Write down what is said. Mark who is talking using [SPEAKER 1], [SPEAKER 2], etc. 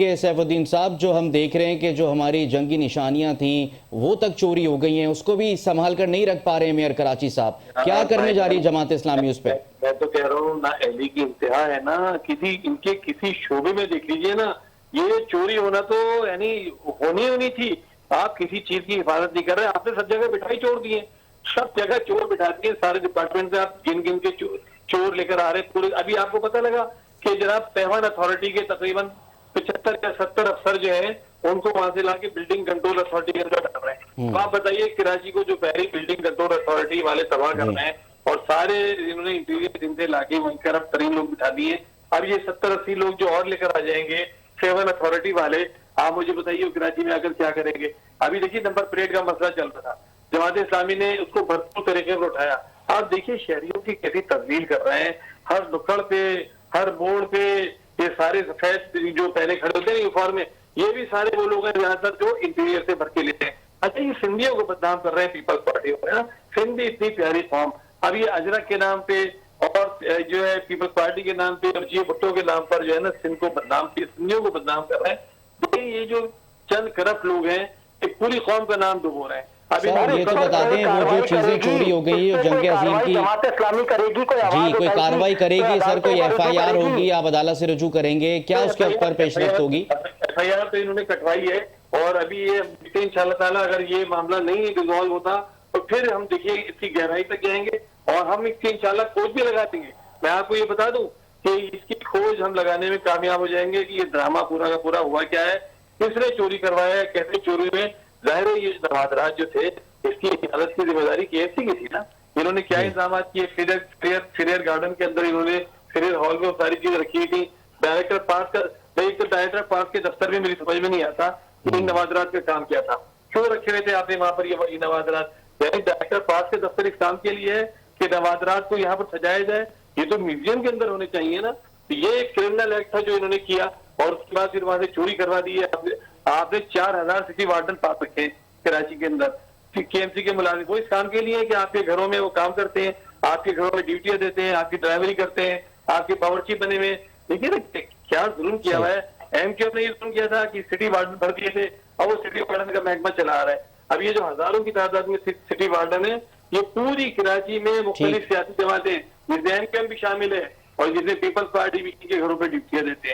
[SPEAKER 1] करेंगे सैफुद्दीन साहब, जो हम देख रहे हैं कि जो हमारी जंगी निशानियां थी वो तक चोरी हो गई हैं, उसको भी संभाल कर नहीं रख पा रहे हैं मेयर कराची साहब, क्या करने जा रही है जमात इस्लामी उस पर?
[SPEAKER 2] मैं तो कह रहा हूँ ना, अहली की इंतहा है ना, इनके किसी शोबे में देख लीजिए ना, ये चोरी होना तो यानी होनी थी। आप किसी चीज की हिफाजत नहीं कर रहे, आपने सब जगह बिठाई छोड़ दिए, सब जगह चोर बिठा दिए, सारे डिपार्टमेंट से आप गिन गिन के चोर लेकर आ रहे पूरे। अभी आपको पता लगा कि जनाब पेवन अथॉरिटी के तकरीबन 75 या 70 अफसर जो है उनको वहां से लाके बिल्डिंग कंट्रोल अथॉरिटी के अंदर डाल रहे हैं। तो आप बताइए, कराची को जो पहली बिल्डिंग कंट्रोल अथॉरिटी वाले तबाह कर रहे हैं और सारे इन्होंने इंटीरियर इनसे लाके वहीं करप्ट तरीन लोग बिठा दिए। अब ये 70-80 लोग जो और लेकर आ जाएंगे पेवन अथॉरिटी वाले, आप मुझे बताइए कराची में आकर क्या करेंगे? अभी देखिए नंबर प्लेट का मसला चल रहा था, जमात इस्लामी ने उसको भरपूर तरीके से उठाया। आप देखिए शहरियों की कैसी तस्वीर कर रहे हैं, हर नुक्कड़ पे हर मोड़ पे ये सारे सफेद जो पहले खड़े होते हैं यूनिफॉर्म में, ये भी सारे वो लोग हैं ज्यादातर जो इंटीरियर से भर के लेते हैं। अच्छा, ये सिंधियों को बदनाम कर रहे हैं पीपल्स पार्टी वाले। सिंधी इतनी प्यारी कौम, अब ये अजरक के नाम पे और जो है पीपल्स पार्टी के नाम पे और जी भुट्टो के नाम पर जो है ना सिंध को बदनाम, सिंधियों को बदनाम कर रहे हैं। ये जो चंद करप्ट लोग हैं एक पूरी कौम का नाम डुबो रहे हैं।
[SPEAKER 1] सर ये तो बता दें, वो जो चीजें चोरी हो गई है जंग अजीम की,
[SPEAKER 3] जमात इस्लामी करेगी,
[SPEAKER 1] कोई कार्रवाई करेगी सर, कोई FIR होगी, आप अदालत से रुजू करेंगे, क्या उसके ऊपर पेशरफ्त होगी?
[SPEAKER 2] FIR तो इन्होंने कटवाई है और अभी ये इंशाल्लाह ताला अगर ये मामला नहीं रिजॉल्व होता तो फिर हम देखिए इसकी गहराई तक जाएंगे और हम इसकी इंशाल्लाह खोज भी लगा देंगे। मैं आपको ये बता दूं कि इसकी खोज हम लगाने में कामयाब हो जाएंगे कि ये ड्रामा पूरा का पूरा हुआ क्या है, किसने चोरी करवाया है, कैसे चोरी में। जाहिर है ये नवाजरात जो थे इसकी हिफाजत की जिम्मेदारी KFC की थी ना। इन्होंने क्या इंतजाम किए, फिरियर गार्डन के अंदर इन्होंने फिरियर हॉल में सारी चीज रखी हुई थी। डायरेक्टर पास के दफ्तर में मेरी समझ में नहीं आता कि इन नवाजरात का काम क्या था, क्यों रखे हुए थे आपने वहां पर ये नवाजरात? डायरेक्टर पास के दफ्तर इस काम के लिए है कि नवाजरात को यहाँ पर सजाया जाए, ये तो म्यूजियम के अंदर होने चाहिए ना। तो ये एक क्रिमिनल एक्ट था जो इन्होंने किया और उसके बाद फिर वहां से चोरी करवा दी है। आपने 4000 सिटी वार्डन पास रखे कराची के अंदर, KMC के मुलाजिम। वो इस काम के लिए कि आपके घरों में वो काम करते हैं, आपके घरों में ड्यूटियां देते हैं, आपकी ड्राइवरी करते हैं, आपके बावर्ची बने हुए। देखिए ना क्या जुल्म किया हुआ है। MQM ने ये जुल्म किया था कि सिटी वार्डन भर दिए थे, अब वो सिटी वार्डन का महकमा चला रहा है। अब ये जो हजारों की तादाद में सिटी वार्डन है, ये पूरी कराची में मुख्तलिफ सियासी जमातें, जिसमें MQM भी शामिल है और जिसमें पीपल्स पार्टी भी इनके घरों पर ड्यूटियां देते हैं।